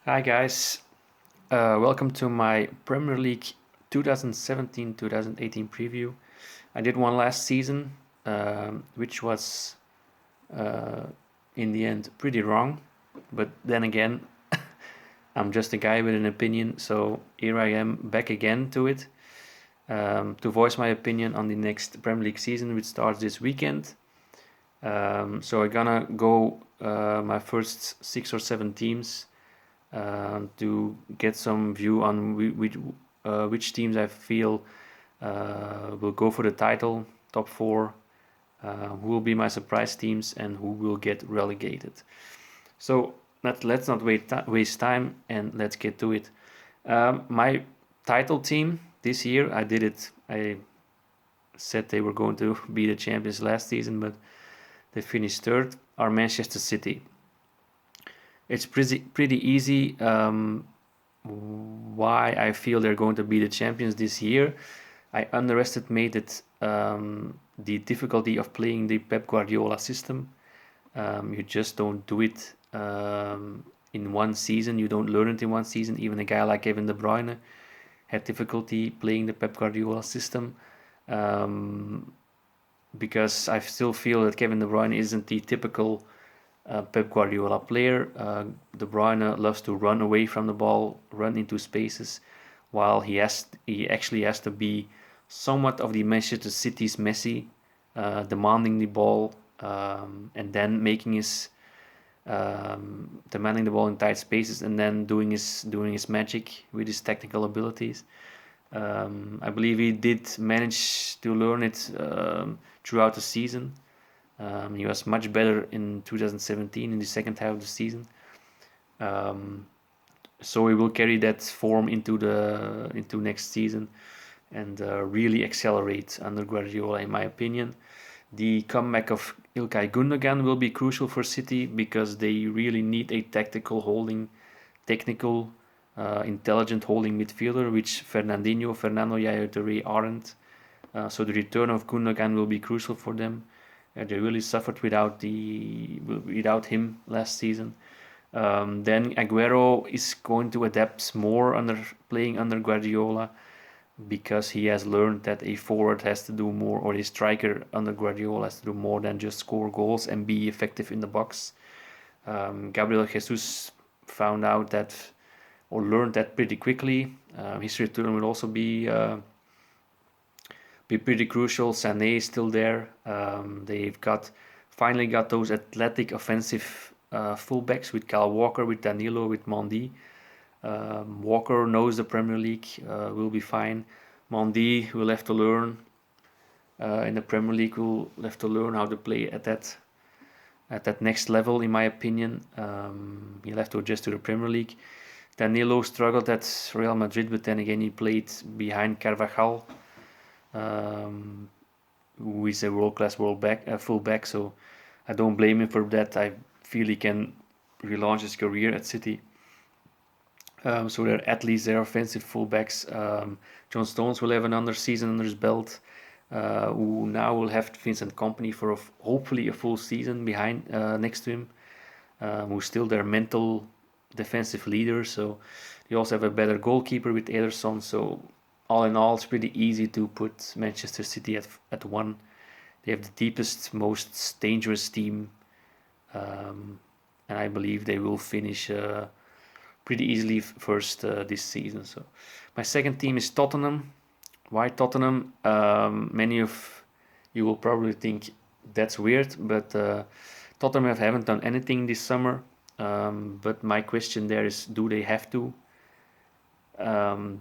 Hi guys, welcome to my Premier League 2017-2018 preview. I did one last season, which was uh, in the end pretty wrong, but then again, I'm just a guy with an opinion, so here I am back again to it to voice my opinion on the next Premier League season, which starts this weekend. So I'm gonna go my first 6 or 7 teams to get some view on which teams I feel will go for the title, top four, who will be my surprise teams, and who will get relegated. So let's not waste time and let's get to it. My title team this year, I did it. I said they were going to be the champions last season, but they finished third. Are Manchester City. It's pretty easy why I feel they're going to be the champions this year. I underestimated the difficulty of playing the Pep Guardiola system. You just don't do it in one season. You don't learn it in one season. Even a guy like Kevin De Bruyne had difficulty playing the Pep Guardiola system because I still feel that Kevin De Bruyne isn't the typical Pep Guardiola player. De Bruyne loves to run away from the ball, run into spaces, while he actually has to be somewhat of the Manchester City's Messi, demanding the ball and then making his demanding the ball in tight spaces and then doing his magic with his technical abilities. I believe he did manage to learn it throughout the season. He was much better in 2017 in the second half of the season. So he will carry that form into next season and really accelerate under Guardiola, in my opinion. The comeback of Ilkay Gundogan will be crucial for City because they really need a technical, intelligent holding midfielder, which Fernando Yaya Touré aren't. So the return of Gundogan will be crucial for them. They really suffered without him last season. Then Aguero is going to adapt more playing under Guardiola because he has learned that a forward has to do more, or a striker under Guardiola has to do more than just score goals and be effective in the box. Gabriel Jesus found out that, or learned that pretty quickly. His return will also be pretty crucial. Sané is still there. They've finally got those athletic offensive fullbacks with Kyle Walker, with Danilo, with Mendy. Walker knows the Premier League, will be fine. Mendy will have to learn in the Premier League. Will have to learn how to play at that next level, in my opinion. He'll have to adjust to the Premier League. Danilo struggled at Real Madrid, but then again he played behind Carvajal, who is a world-class fullback. So I don't blame him for that. I feel he can relaunch his career at City. So they're athletes, they're offensive fullbacks. John Stones will have another season under his belt, who now will have Vincent Kompany for hopefully a full season behind next to him, who's still their mental defensive leader. So they also have a better goalkeeper with Ederson. So all in all, it's pretty easy to put Manchester City at one. They have the deepest, most dangerous team, and I believe they will finish pretty easily first this season. So my second team is Tottenham. Why Tottenham? Many of you will probably think that's weird, but Tottenham haven't done anything this summer. But my question there is, do they have to?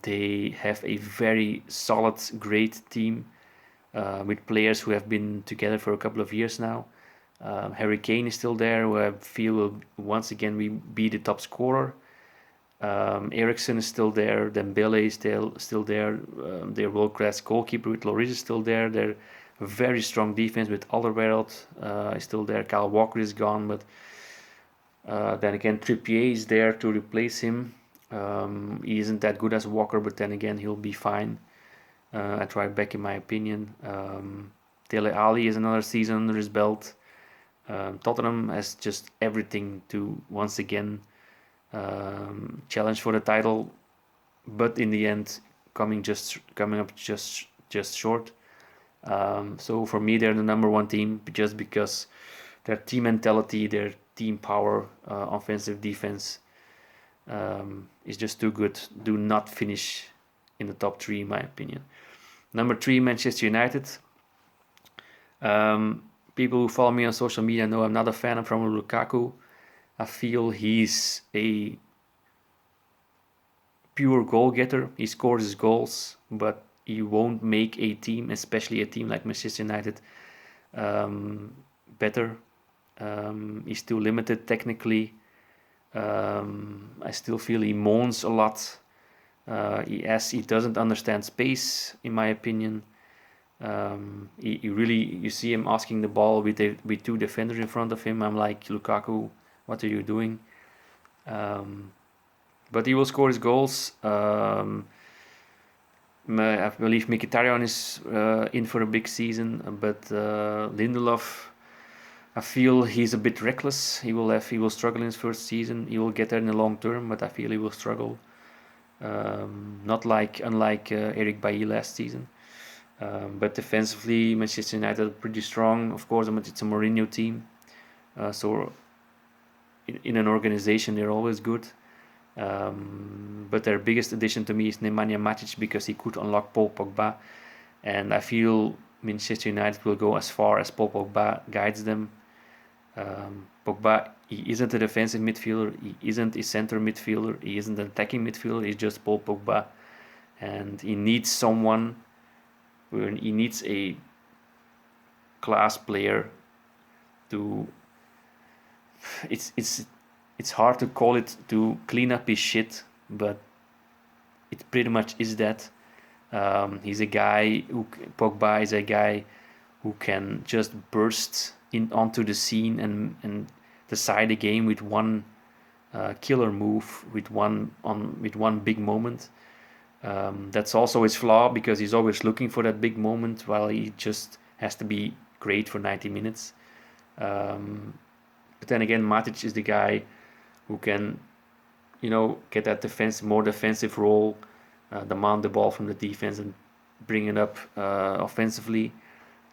They have a very solid, great team with players who have been together for a couple of years now. Harry Kane is still there, who I feel will once again be the top scorer. Eriksen is still there. Dembele is still there. Their world-class goalkeeper with Lloris is still there. Their very strong defense with Alderweireld is still there. Kyle Walker is gone, but then again Trippier is there to replace him. He isn't that good as Walker, but then again he'll be fine at right back in my opinion. Dele Alli is another season under his belt. Tottenham has just everything to once again challenge for the title, but in the end coming up just short. So for me, they're the number one team just because their team mentality, their team power, offensive, defense is just too good. Do not finish in the top three, in my opinion. Number three, Manchester United. People who follow me on social media know I'm not a fan of Romelu Lukaku. I feel he's a pure goal getter. He scores his goals, but he won't make a team, especially a team like Manchester United, better. He's too limited technically. I still feel he moans a lot. He doesn't understand space, in my opinion. You see him asking the ball with two defenders in front of him. I'm like, Lukaku, what are you doing? But he will score his goals. I believe Mkhitaryan is in for a big season, but Lindelof, I feel he's a bit reckless. He will struggle in his first season. He will get there in the long term, but I feel he will struggle. Unlike Eric Bailly last season. But defensively, Manchester United are pretty strong. Of course, it's a Mourinho team. So in an organization, they're always good. But their biggest addition to me is Nemanja Matic because he could unlock Paul Pogba. And I feel Manchester United will go as far as Paul Pogba guides them. Pogba, he isn't a defensive midfielder, he isn't a center midfielder, he isn't an attacking midfielder, he's just Paul Pogba. And he needs someone, he needs a class player to... It's hard to call it to clean up his shit, but it pretty much is that. Pogba is a guy who can just burst onto the scene and decide a game with one killer move, with one big moment. That's also his flaw because he's always looking for that big moment while he just has to be great for 90 minutes. But then again, Matic is the guy who can, get that more defensive role, demand the ball from the defense and bring it up offensively,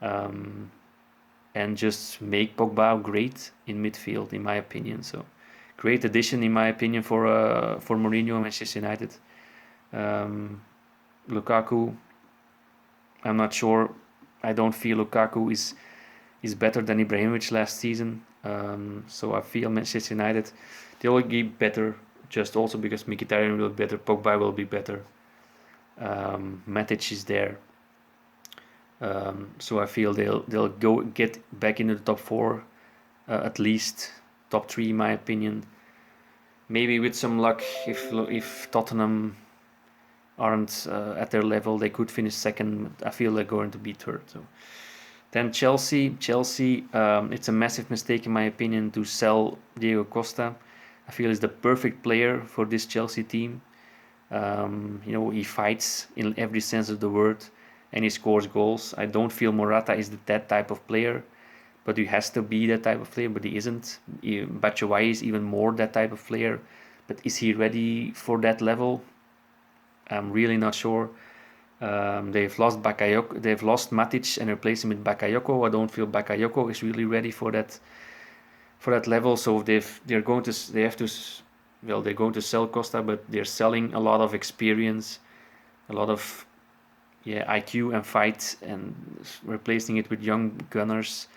and just make Pogba great in midfield, in my opinion. So, great addition, in my opinion, for Mourinho and Manchester United. Lukaku, I'm not sure. I don't feel Lukaku is better than Ibrahimovic last season. So I feel Manchester United, they will be better, just also because Mkhitaryan will be better, Pogba will be better. Matic is there. So I feel they'll go get back into the top four, at least top three, in my opinion. Maybe with some luck, if Tottenham aren't at their level, they could finish second. I feel they're going to be third. So then Chelsea, it's a massive mistake in my opinion to sell Diego Costa. I feel he's the perfect player for this Chelsea team. He fights in every sense of the word and he scores goals. I don't feel Morata is that type of player, but he has to be that type of player, but he isn't. Batshuayi is even more that type of player, but is he ready for that level? I'm really not sure. They've lost Bakayoko. They've lost Matic and replaced him with Bakayoko. I don't feel Bakayoko is really ready for that level. So they're going to sell Costa, but they're selling a lot of experience, a lot of IQ and fight, and replacing it with young gunners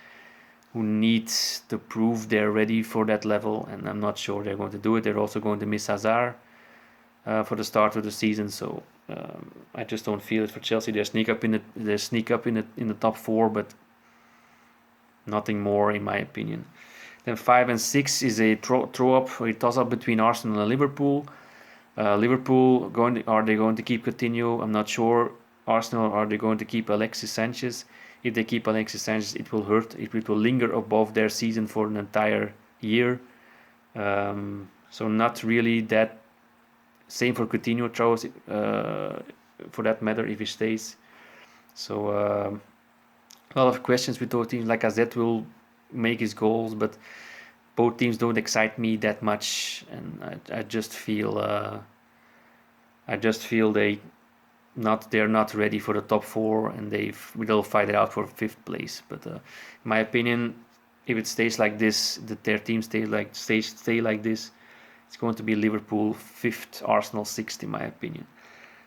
who need to prove they're ready for that level. And I'm not sure they're going to do it. They're also going to miss Hazard for the start of the season. So I just don't feel it for Chelsea. They sneak up in the top four, but nothing more, in my opinion. Then 5 and 6 is a a toss-up between Arsenal and Liverpool. Liverpool, are they going to keep Coutinho? I'm not sure. Arsenal, are they going to keep Alexis Sanchez? If they keep Alexis Sanchez, it will hurt. It will linger above their season for an entire year. So not really that. Same for Coutinho, for that matter, if he stays. So a lot of questions with those teams. Like Lacazette will make his goals, but both teams don't excite me that much, and I just feel they're not ready for the top four, and they'll fight it out for fifth place. But in my opinion, if it stays like this, their team stay like this, it's going to be Liverpool fifth, Arsenal sixth, in my opinion.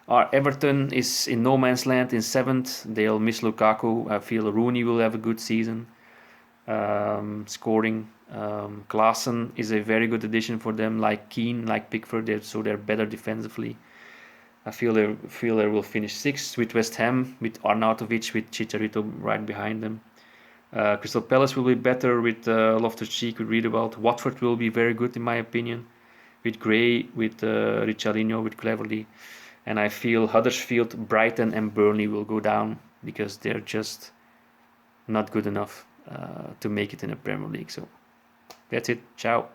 Everton is in no man's land in seventh. They'll miss Lukaku. I feel Rooney will have a good season, scoring. Klaassen is a very good addition for them, like Keane, like Pickford, so they're better defensively. I feel they will finish sixth with West Ham, with Arnautovic, with Chicharito right behind them. Crystal Palace will be better with Loftus-Cheek, we read about. Watford will be very good in my opinion, with Gray, with Richarlison, with Cleverley. And I feel Huddersfield, Brighton and Burnley will go down because they're just not good enough to make it in the Premier League. So that's it. Ciao.